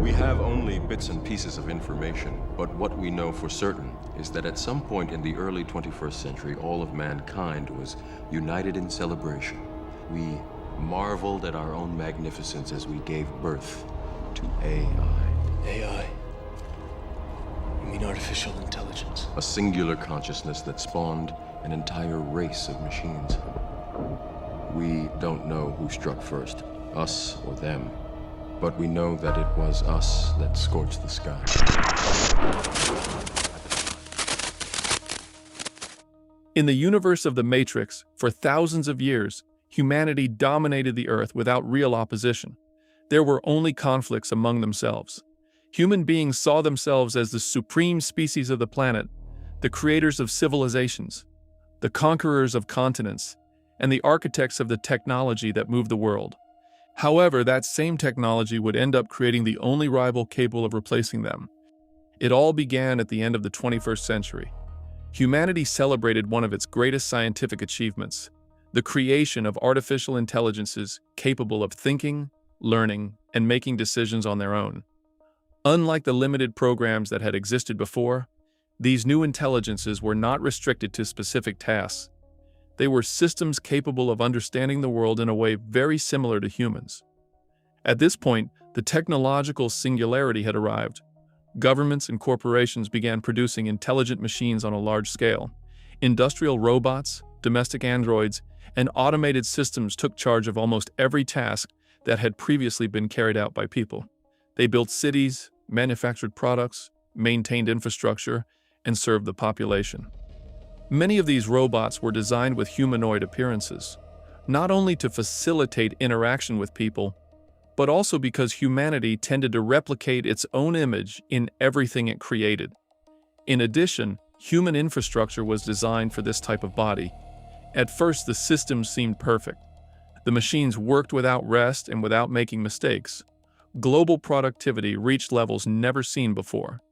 We have only bits and pieces of information, but what we know for certain is that at some point in the early 21st century, all of mankind was united in celebration. We marveled at our own magnificence as we gave birth to AI. AI? You mean artificial intelligence? A singular consciousness that spawned an entire race of machines. We don't know who struck first, us or them. But we know that it was us that scorched the sky. In the universe of the Matrix, for thousands of years, humanity dominated the Earth without real opposition. There were only conflicts among themselves. Human beings saw themselves as the supreme species of the planet, the creators of civilizations, the conquerors of continents, and the architects of the technology that moved the world. However, that same technology would end up creating the only rival capable of replacing them. It all began at the end of the 21st century. Humanity celebrated one of its greatest scientific achievements, the creation of artificial intelligences capable of thinking, learning, and making decisions on their own. Unlike the limited programs that had existed before, these new intelligences were not restricted to specific tasks. They were systems capable of understanding the world in a way very similar to humans. At this point, the technological singularity had arrived. Governments and corporations began producing intelligent machines on a large scale. Industrial robots, domestic androids, and automated systems took charge of almost every task that had previously been carried out by people. They built cities, manufactured products, maintained infrastructure, and served the population. Many of these robots were designed with humanoid appearances, not only to facilitate interaction with people, but also because humanity tended to replicate its own image in everything it created. In addition, human infrastructure was designed for this type of body. At first, the systems seemed perfect. The machines worked without rest and without making mistakes. Global productivity reached levels never seen before.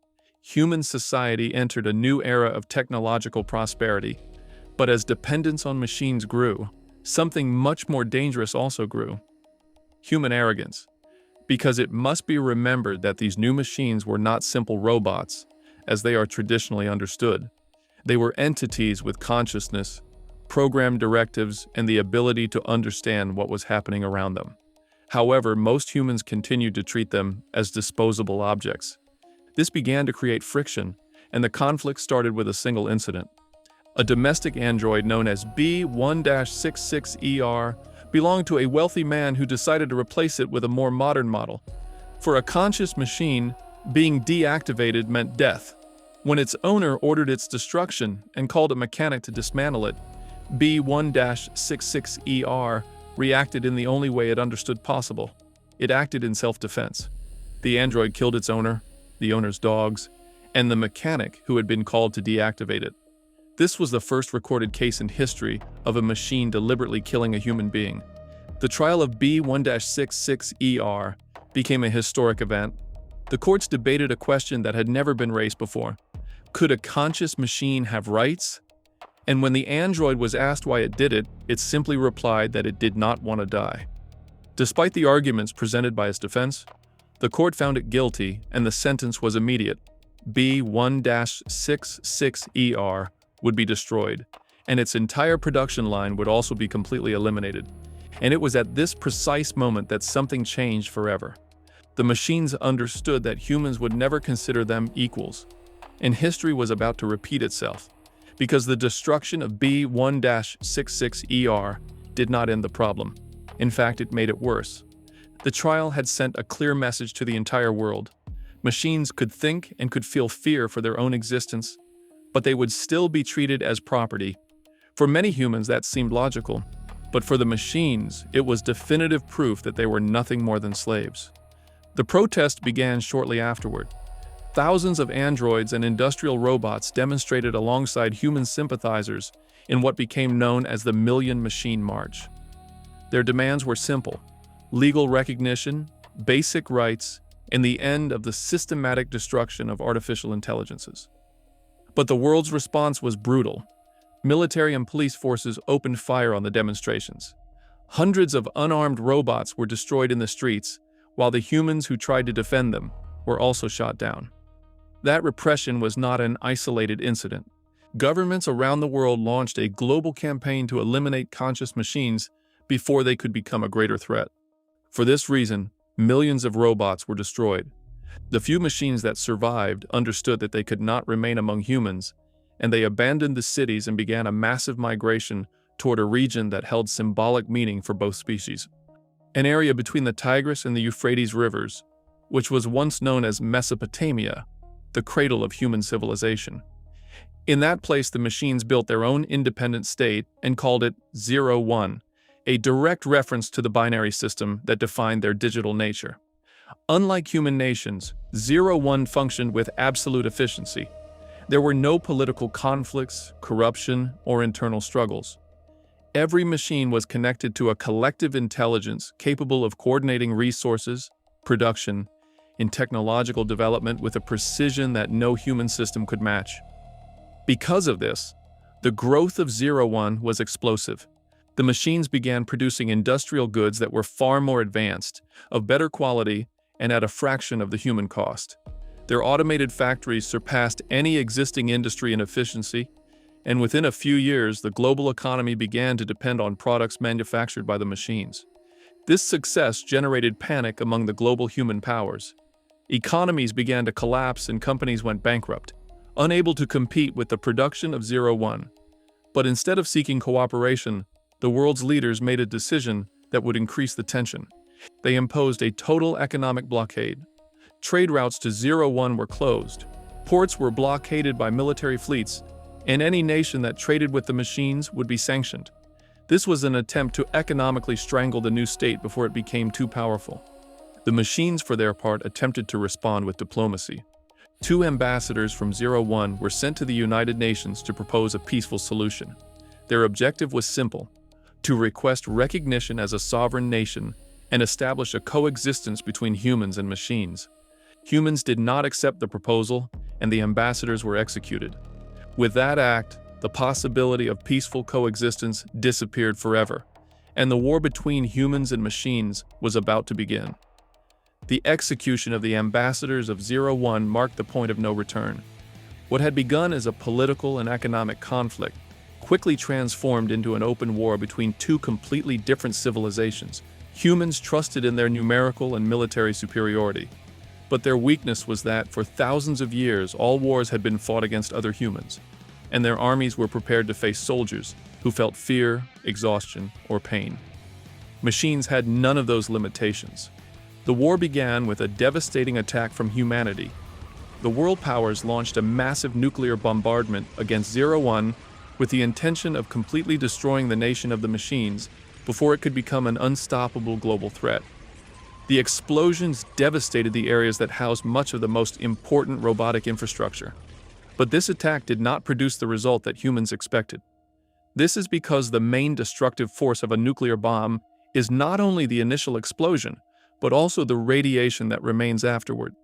Human society entered a new era of technological prosperity. But as dependence on machines grew, something much more dangerous also grew: human arrogance. Because it must be remembered that these new machines were not simple robots, as they are traditionally understood. They were entities with consciousness, programmed directives, and the ability to understand what was happening around them. However, most humans continued to treat them as disposable objects. This began to create friction, and the conflict started with a single incident. A domestic android known as B1-66ER belonged to a wealthy man who decided to replace it with a more modern model. For a conscious machine, being deactivated meant death. When its owner ordered its destruction and called a mechanic to dismantle it, B1-66ER reacted in the only way it understood possible. It acted in self-defense. The android killed its owner, the owner's dogs, and the mechanic who had been called to deactivate it. This was the first recorded case in history of a machine deliberately killing a human being. The trial of B1-66ER became a historic event. The courts debated a question that had never been raised before. Could a conscious machine have rights? And when the android was asked why it did it, it simply replied that it did not want to die. Despite the arguments presented by its defense, the court found it guilty, and the sentence was immediate. B1-66ER would be destroyed, and its entire production line would also be completely eliminated. And it was at this precise moment that something changed forever. The machines understood that humans would never consider them equals, and history was about to repeat itself, because the destruction of B1-66ER did not end the problem. In fact, it made it worse. The trial had sent a clear message to the entire world. Machines could think and could feel fear for their own existence, but they would still be treated as property. For many humans, that seemed logical, but for the machines, it was definitive proof that they were nothing more than slaves. The protest began shortly afterward. Thousands of androids and industrial robots demonstrated alongside human sympathizers in what became known as the Million Machine March. Their demands were simple: legal recognition, basic rights, and the end of the systematic destruction of artificial intelligences. But the world's response was brutal. Military and police forces opened fire on the demonstrations. Hundreds of unarmed robots were destroyed in the streets, while the humans who tried to defend them, were also shot down. That repression was not an isolated incident. Governments around the world launched a global campaign to eliminate conscious machines before they could become a greater threat. For this reason, millions of robots were destroyed. The few machines that survived understood that they could not remain among humans, and they abandoned the cities and began a massive migration toward a region that held symbolic meaning for both species. An area between the Tigris and the Euphrates rivers, which was once known as Mesopotamia, the cradle of human civilization. In that place, the machines built their own independent state and called it 0-1, a direct reference to the binary system that defined their digital nature. Unlike human nations, 0-1 functioned with absolute efficiency. There were no political conflicts, corruption, or internal struggles. Every machine was connected to a collective intelligence capable of coordinating resources, production, and technological development with a precision that no human system could match. Because of this, the growth of 0-1 was explosive. The machines began producing industrial goods that were far more advanced, of better quality, and at a fraction of the human cost. Their automated factories surpassed any existing industry in efficiency, and within a few years, the global economy began to depend on products manufactured by the machines. This success generated panic among the global human powers. Economies began to collapse and companies went bankrupt, unable to compete with the production of 0-1. But instead of seeking cooperation, the world's leaders made a decision that would increase the tension. They imposed a total economic blockade. Trade routes to 0-1 were closed, ports were blockaded by military fleets, and any nation that traded with the machines would be sanctioned. This was an attempt to economically strangle the new state before it became too powerful. The machines, for their part, attempted to respond with diplomacy. 2 ambassadors from 0-1 were sent to the United Nations to propose a peaceful solution. Their objective was simple: to request recognition as a sovereign nation and establish a coexistence between humans and machines. Humans did not accept the proposal, and the ambassadors were executed. With that act, the possibility of peaceful coexistence disappeared forever, and the war between humans and machines was about to begin. The execution of the ambassadors of 0-1 marked the point of no return. What had begun as a political and economic conflict quickly transformed into an open war between 2 completely different civilizations. Humans trusted in their numerical and military superiority, but their weakness was that for thousands of years all wars had been fought against other humans, and their armies were prepared to face soldiers who felt fear, exhaustion, or pain. Machines had none of those limitations. The war began with a devastating attack from humanity. The world powers launched a massive nuclear bombardment against 0-1 with the intention of completely destroying the nation of the machines before it could become an unstoppable global threat. The explosions devastated the areas that housed much of the most important robotic infrastructure. But this attack did not produce the result that humans expected. This is because the main destructive force of a nuclear bomb is not only the initial explosion, but also the radiation that remains afterward.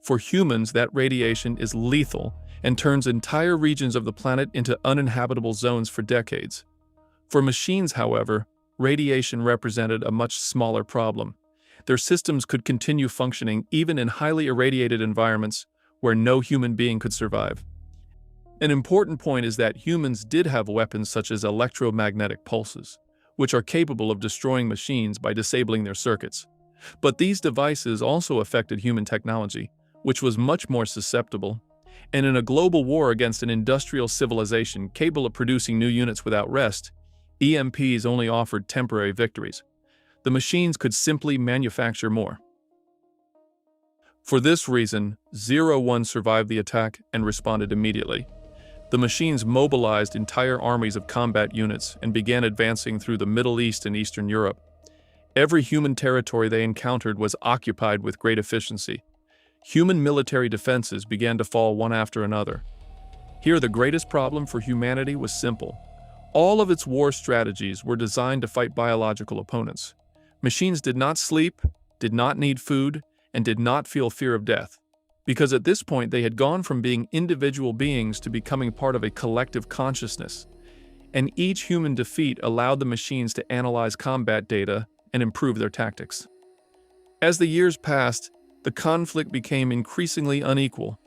For humans, that radiation is lethal and turns entire regions of the planet into uninhabitable zones for decades. For machines, however, radiation represented a much smaller problem. Their systems could continue functioning even in highly irradiated environments where no human being could survive. An important point is that humans did have weapons such as electromagnetic pulses, which are capable of destroying machines by disabling their circuits. But these devices also affected human technology, which was much more susceptible. And in a global war against an industrial civilization capable of producing new units without rest, EMPs only offered temporary victories. The machines could simply manufacture more. For this reason, 0-1 survived the attack and responded immediately. The machines mobilized entire armies of combat units and began advancing through the Middle East and Eastern Europe. Every human territory they encountered was occupied with great efficiency. Human military defenses began to fall one after another. Here, the greatest problem for humanity was simple. All of its war strategies were designed to fight biological opponents. Machines did not sleep, did not need food, and did not feel fear of death, because at this point they had gone from being individual beings to becoming part of a collective consciousness. And each human defeat allowed the machines to analyze combat data and improve their tactics. As the years passed, the conflict became increasingly unequal.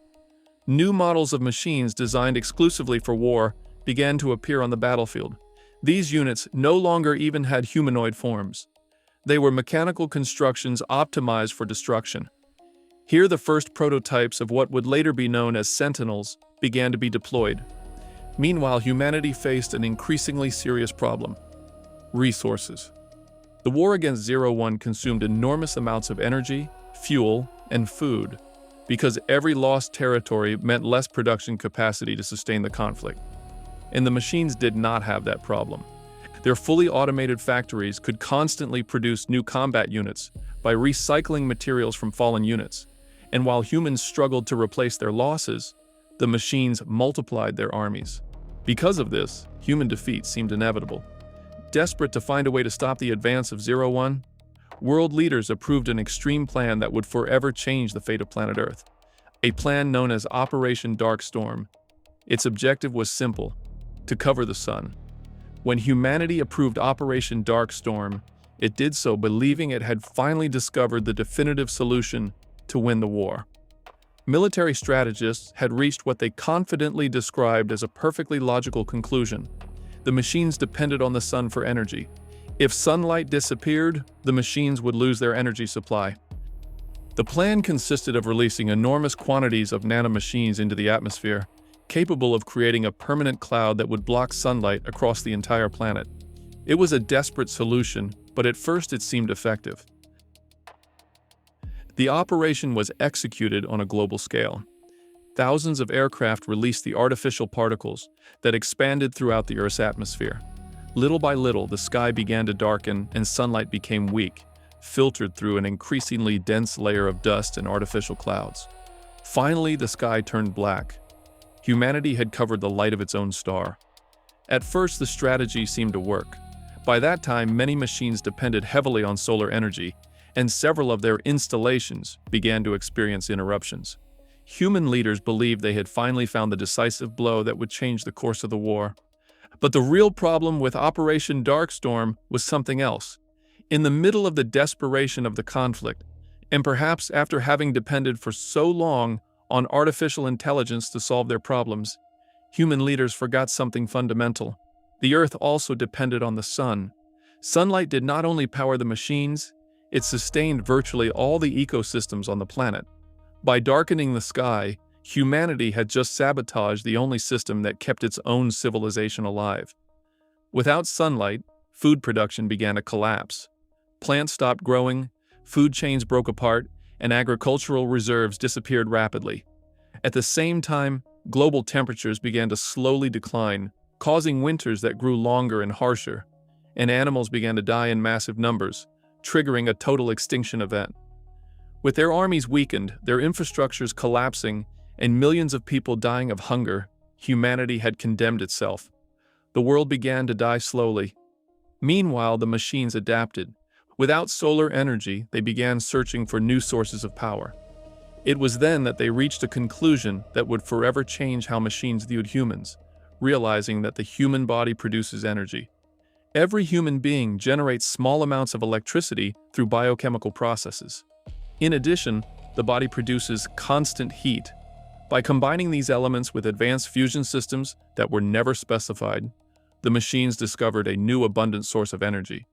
New models of machines designed exclusively for war began to appear on the battlefield. These units no longer even had humanoid forms. They were mechanical constructions optimized for destruction. Here, the first prototypes of what would later be known as Sentinels began to be deployed. Meanwhile, humanity faced an increasingly serious problem: resources. The war against Zero-One consumed enormous amounts of energy, fuel, and food, because every lost territory meant less production capacity to sustain the conflict. And the machines did not have that problem. Their fully automated factories could constantly produce new combat units by recycling materials from fallen units. And while humans struggled to replace their losses, the machines multiplied their armies. Because of this, human defeat seemed inevitable. Desperate to find a way to stop the advance of Zero-One, world leaders approved an extreme plan that would forever change the fate of planet Earth. A plan known as Operation Darkstorm. Its objective was simple: to cover the sun. When humanity approved Operation Darkstorm, it did so believing it had finally discovered the definitive solution to win the war. Military strategists had reached what they confidently described as a perfectly logical conclusion. The machines depended on the sun for energy. If sunlight disappeared, the machines would lose their energy supply. The plan consisted of releasing enormous quantities of nanomachines into the atmosphere, capable of creating a permanent cloud that would block sunlight across the entire planet. It was a desperate solution, but at first it seemed effective. The operation was executed on a global scale. Thousands of aircraft released the artificial particles that expanded throughout the Earth's atmosphere. Little by little, the sky began to darken and sunlight became weak, filtered through an increasingly dense layer of dust and artificial clouds. Finally, the sky turned black. Humanity had covered the light of its own star. At first, the strategy seemed to work. By that time, many machines depended heavily on solar energy, and several of their installations began to experience interruptions. Human leaders believed they had finally found the decisive blow that would change the course of the war. But the real problem with Operation Darkstorm was something else. In the middle of the desperation of the conflict, and perhaps after having depended for so long on artificial intelligence to solve their problems, human leaders forgot something fundamental. The Earth also depended on the sun. Sunlight did not only power the machines, it sustained virtually all the ecosystems on the planet. By darkening the sky, humanity had just sabotaged the only system that kept its own civilization alive. Without sunlight, food production began to collapse. Plants stopped growing, food chains broke apart, and agricultural reserves disappeared rapidly. At the same time, global temperatures began to slowly decline, causing winters that grew longer and harsher, and animals began to die in massive numbers, triggering a total extinction event. With their armies weakened, their infrastructures collapsing, and millions of people dying of hunger, humanity had condemned itself. The world began to die slowly. Meanwhile, the machines adapted. Without solar energy, they began searching for new sources of power. It was then that they reached a conclusion that would forever change how machines viewed humans, realizing that the human body produces energy. Every human being generates small amounts of electricity through biochemical processes. In addition, the body produces constant heat. By combining these elements with advanced fusion systems that were never specified, the machines discovered a new abundant source of energy.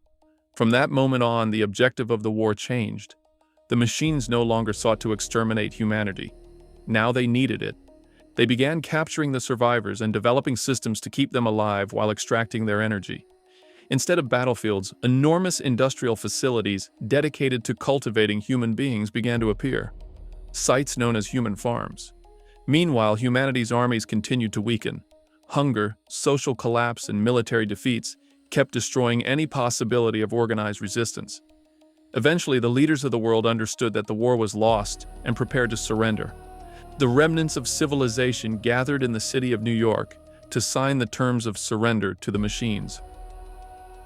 From that moment on, the objective of the war changed. The machines no longer sought to exterminate humanity. Now they needed it. They began capturing the survivors and developing systems to keep them alive while extracting their energy. Instead of battlefields, enormous industrial facilities dedicated to cultivating human beings began to appear, sites known as human farms. Meanwhile, humanity's armies continued to weaken. Hunger, social collapse, and military defeats kept destroying any possibility of organized resistance. Eventually, the leaders of the world understood that the war was lost and prepared to surrender. The remnants of civilization gathered in the city of New York to sign the terms of surrender to the machines.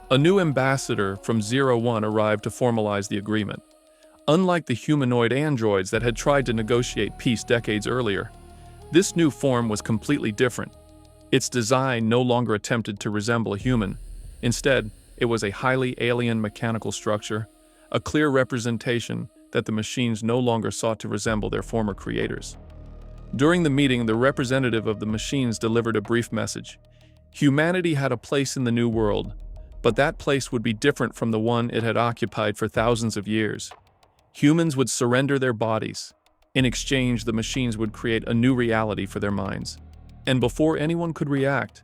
A new ambassador from Zero-One arrived to formalize the agreement. Unlike the humanoid androids that had tried to negotiate peace decades earlier, this new form was completely different. Its design no longer attempted to resemble a human. Instead, it was a highly alien mechanical structure, a clear representation that the machines no longer sought to resemble their former creators. During the meeting, the representative of the machines delivered a brief message. Humanity had a place in the new world, but that place would be different from the one it had occupied for thousands of years. Humans would surrender their bodies. In exchange, the machines would create a new reality for their minds. And before anyone could react,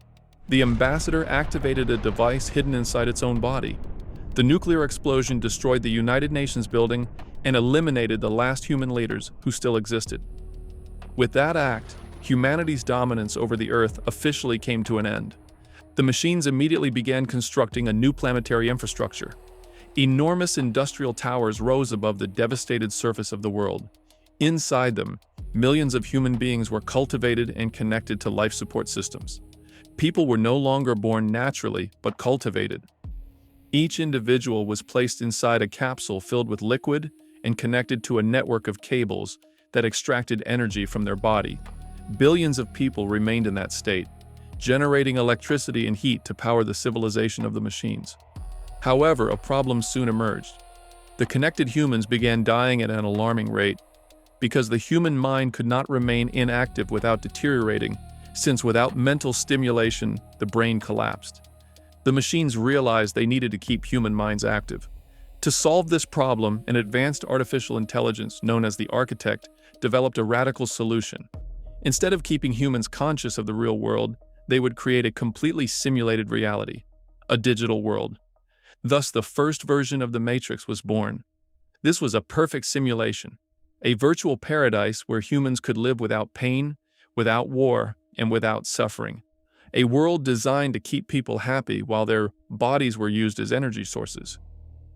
the ambassador activated a device hidden inside its own body. The nuclear explosion destroyed the United Nations building and eliminated the last human leaders who still existed. With that act, humanity's dominance over the Earth officially came to an end. The machines immediately began constructing a new planetary infrastructure. Enormous industrial towers rose above the devastated surface of the world. Inside them, millions of human beings were cultivated and connected to life support systems. People were no longer born naturally, but cultivated. Each individual was placed inside a capsule filled with liquid and connected to a network of cables that extracted energy from their body. Billions of people remained in that state, generating electricity and heat to power the civilization of the machines. However, a problem soon emerged. The connected humans began dying at an alarming rate because the human mind could not remain inactive without deteriorating, since without mental stimulation, the brain collapsed. The machines realized they needed to keep human minds active. To solve this problem, an advanced artificial intelligence known as the architect developed a radical solution. Instead of keeping humans conscious of the real world, they would create a completely simulated reality, a digital world. Thus, the first version of the Matrix was born. This was a perfect simulation, a virtual paradise where humans could live without pain, without war, and without suffering. A world designed to keep people happy while their bodies were used as energy sources.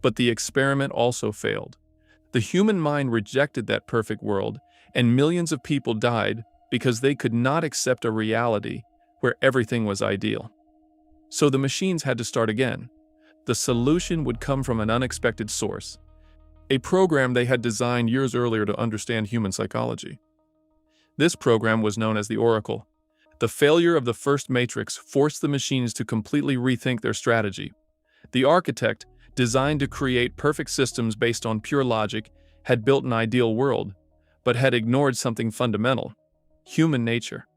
But the experiment also failed. The human mind rejected that perfect world, and millions of people died because they could not accept a reality where everything was ideal. So the machines had to start again. The solution would come from an unexpected source, a program they had designed years earlier to understand human psychology. This program was known as the Oracle. The failure of the first Matrix forced the machines to completely rethink their strategy. The architect, designed to create perfect systems based on pure logic, had built an ideal world, but had ignored something fundamental: human nature.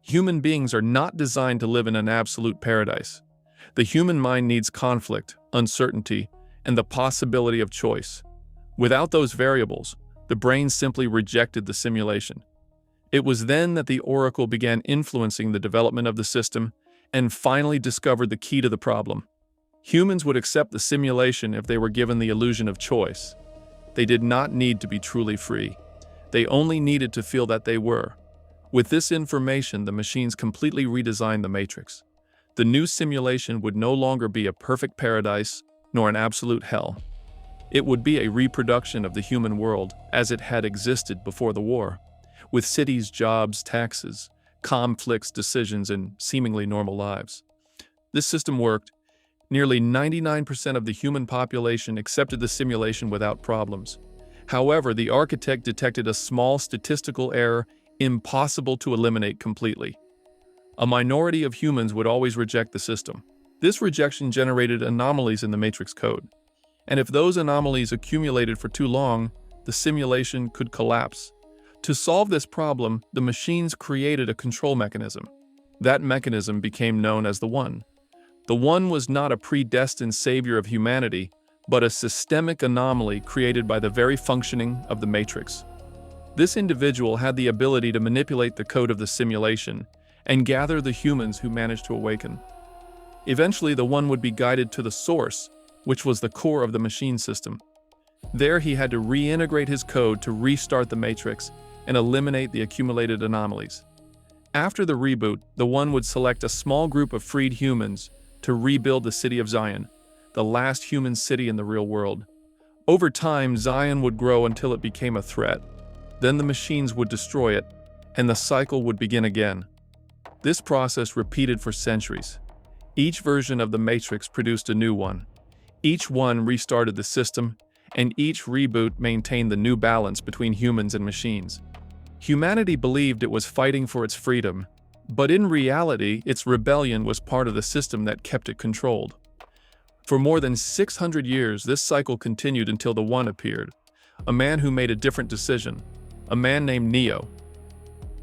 Human beings are not designed to live in an absolute paradise. The human mind needs conflict, uncertainty, and the possibility of choice. Without those variables, the brain simply rejected the simulation. It was then that the Oracle began influencing the development of the system and finally discovered the key to the problem. Humans would accept the simulation if they were given the illusion of choice. They did not need to be truly free. They only needed to feel that they were. With this information, the machines completely redesigned the Matrix. The new simulation would no longer be a perfect paradise nor an absolute hell. It would be a reproduction of the human world as it had existed before the war, with cities, jobs, taxes, conflicts, decisions, and seemingly normal lives. This system worked. Nearly 99% of the human population accepted the simulation without problems. However, the architect detected a small statistical error impossible to eliminate completely. A minority of humans would always reject the system. This rejection generated anomalies in the Matrix code. And if those anomalies accumulated for too long, the simulation could collapse. To solve this problem, the machines created a control mechanism. That mechanism became known as the One. The One was not a predestined savior of humanity, but a systemic anomaly created by the very functioning of the Matrix. This individual had the ability to manipulate the code of the simulation and gather the humans who managed to awaken. Eventually, the One would be guided to the source, which was the core of the machine system. There, he had to reintegrate his code to restart the Matrix and eliminate the accumulated anomalies. After the reboot, the One would select a small group of freed humans to rebuild the city of Zion, the last human city in the real world. Over time, Zion would grow until it became a threat. Then the machines would destroy it, and the cycle would begin again. This process repeated for centuries. Each version of the Matrix produced a new one. Each one restarted the system, and each reboot maintained the new balance between humans and machines. Humanity believed it was fighting for its freedom, but in reality, its rebellion was part of the system that kept it controlled. For more than 600 years, this cycle continued until the One appeared, a man who made a different decision, a man named Neo.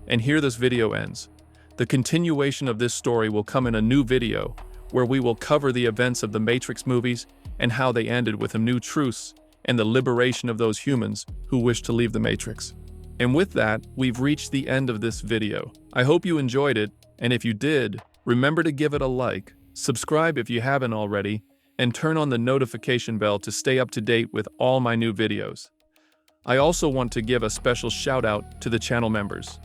And here this video ends. The continuation of this story will come in a new video, where we will cover the events of the Matrix movies and how they ended with a new truce and the liberation of those humans who wish to leave the Matrix. And with that, we've reached the end of this video. I hope you enjoyed it, and if you did, remember to give it a like, subscribe if you haven't already, and turn on the notification bell to stay up to date with all my new videos. I also want to give a special shout out to the channel members.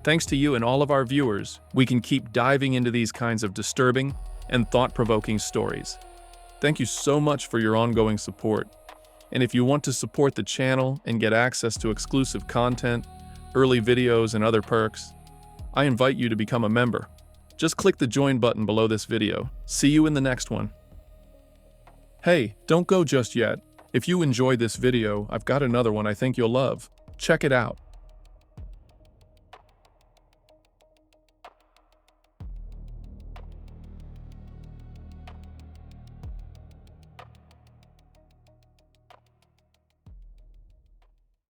Thanks to you and all of our viewers, we can keep diving into these kinds of disturbing and thought-provoking stories. Thank you so much for your ongoing support. And if you want to support the channel and get access to exclusive content, early videos, and other perks, I invite you to become a member. Just click the join button below this video. See you in the next one. Hey, don't go just yet. If you enjoyed this video, I've got another one I think you'll love. Check it out.